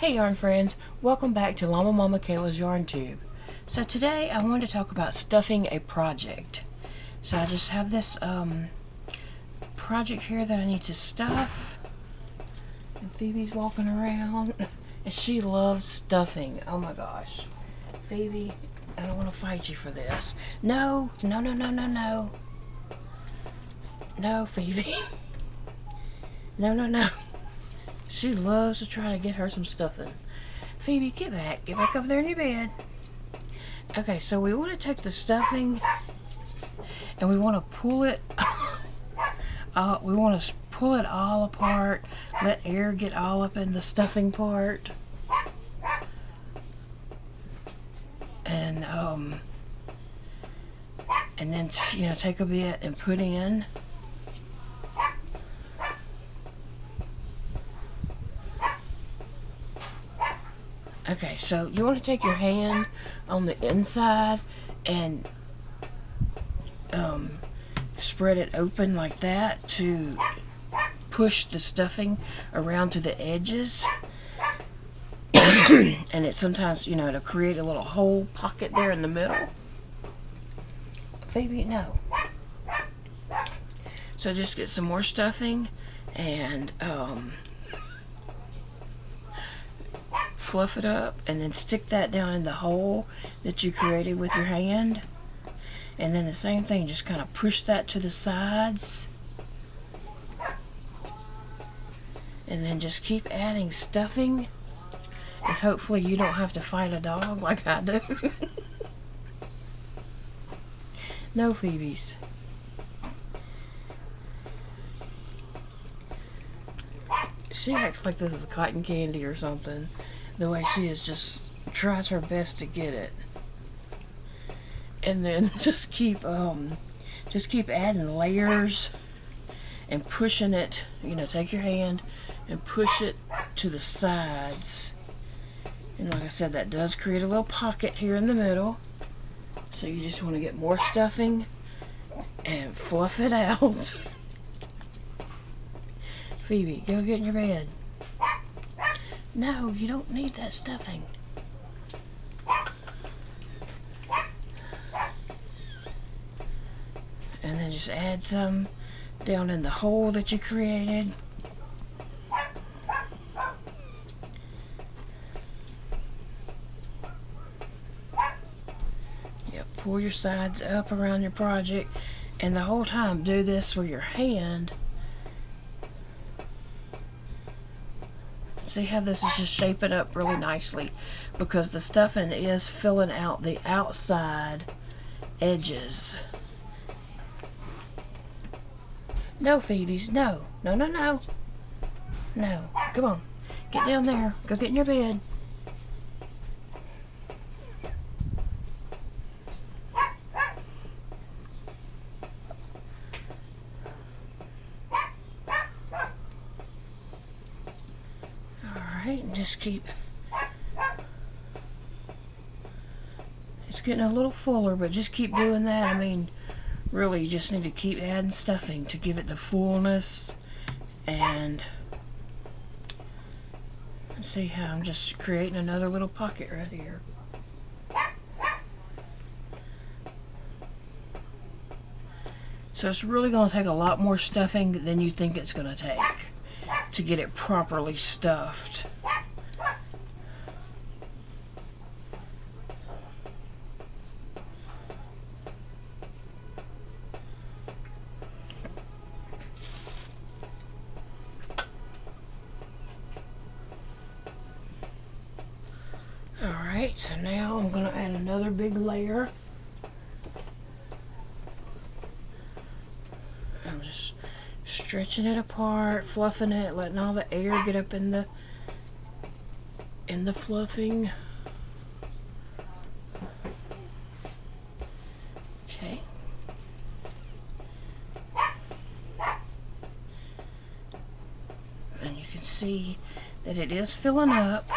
Hey yarn friends, welcome back to LlamaMamaKayla's Yarn Tube. So today I wanted to talk about stuffing a project. So I just have this project here that I need to stuff. And Phoebe's walking around and she loves stuffing. Oh my gosh. Phoebe, I don't want to fight you for this. No. No, Phoebe. No. She loves to try to get her some stuffing. Phoebe, get back over there in your bed. Okay, so we want to take the stuffing and we want to pull it. We want to pull it all apart. Let air get all up in the stuffing part, and then take a bit and put in. Okay, so you want to take your hand on the inside and spread it open like that to push the stuffing around to the edges. And it sometimes, it'll create a little hole pocket there in the middle. Phoebe, no. So just get some more stuffing and fluff it up, and then stick that down in the hole that you created with your hand, and then the same thing, just kind of push that to the sides, and then just keep adding stuffing, and hopefully you don't have to fight a dog like I do. No, Phoebes. She acts like this is cotton candy or something. The way she is, just tries her best to get it, and then just keep adding layers and pushing it. Take your hand and push it to the sides, and like I said, that does create a little pocket here in the middle. So you just want to get more stuffing and fluff it out. Phoebe, go get in your bed. No, you don't need that stuffing. And then just add some down in the hole that you created. Yep, pull your sides up around your project, and the whole time do this with your hand. See how this is just shaping up really nicely, because the stuffing is filling out the outside edges. No, Phoebes, no. No. Come on, get down there. Go get in your bed. Alright, and just keep, it's getting a little fuller, but just keep doing that. I mean, really, you just need to keep adding stuffing to give it the fullness. And see how I'm just creating another little pocket right here. So it's really going to take a lot more stuffing than you think it's going to take to get it properly stuffed. Alright, so now I'm going to add another big layer. I'm just stretching it apart, fluffing it, letting all the air get up in the fluffing. Okay. And you can see that it is filling up,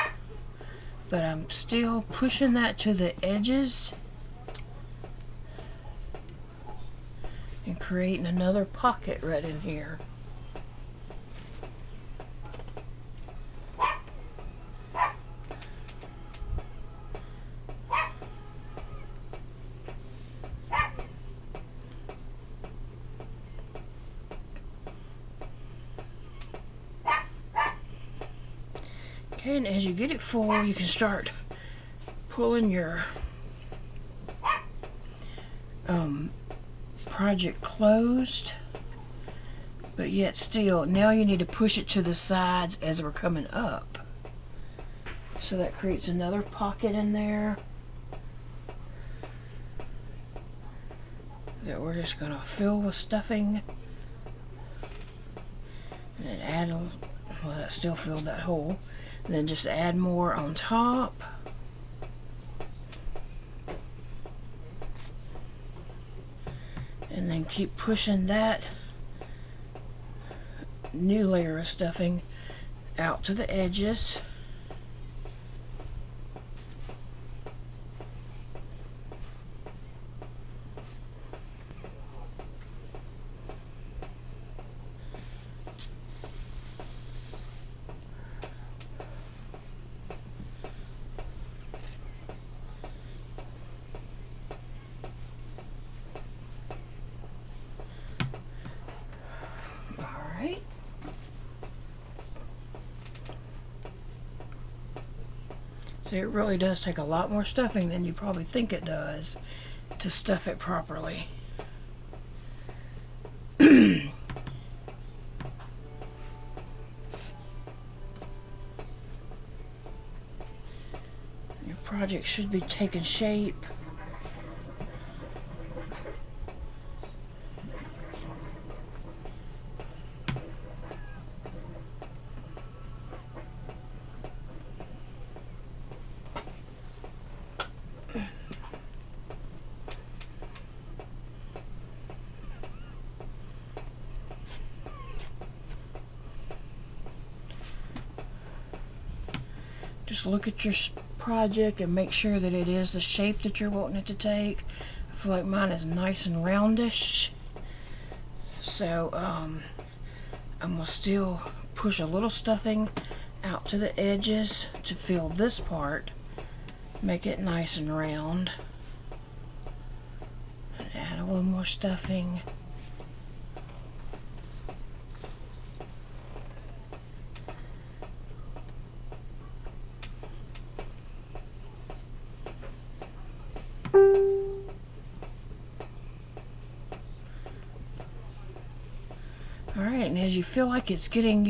but I'm still pushing that to the edges and creating another pocket right in here. Okay, and as you get it full, you can start pulling your project closed, but yet still, now you need to push it to the sides as we're coming up. So that creates another pocket in there that we're just going to fill with stuffing. And then add a, well, that still filled that hole. And then just add more on top. And then keep pushing that new layer of stuffing out to the edges. So it really does take a lot more stuffing than you probably think it does to stuff it properly. Your project should be taking shape. Just look at your project and make sure that it is the shape that you're wanting it to take. I feel like mine is nice and roundish. So I'm going to still push a little stuffing out to the edges to fill this part. Make it nice and round. And add a little more stuffing. Alright, and as you feel like it's getting,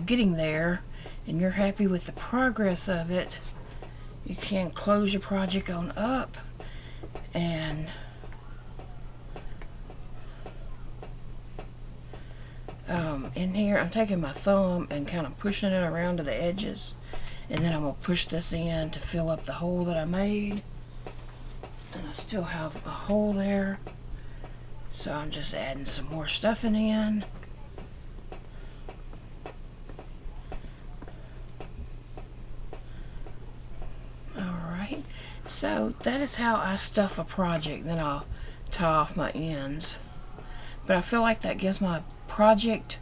getting there, and you're happy with the progress of it, you can close your project on up, and in here I'm taking my thumb and kind of pushing it around to the edges, and then I'm going to push this in to fill up the hole that I made. And I still have a hole there, so I'm just adding some more stuffing in. Alright, so that is how I stuff a project. Then I'll tie off my ends. But I feel like that gives my project,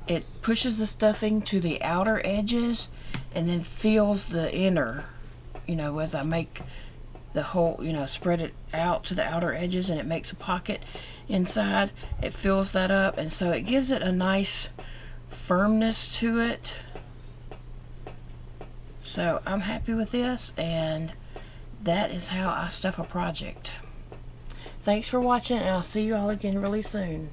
it pushes the stuffing to the outer edges and then fills the inner, as I make the whole, spread it out to the outer edges, and it makes a pocket inside. It fills that up, and so it gives it a nice firmness to it. So I'm happy with this, and that is how I stuff a project. Thanks for watching, and I'll see you all again really soon.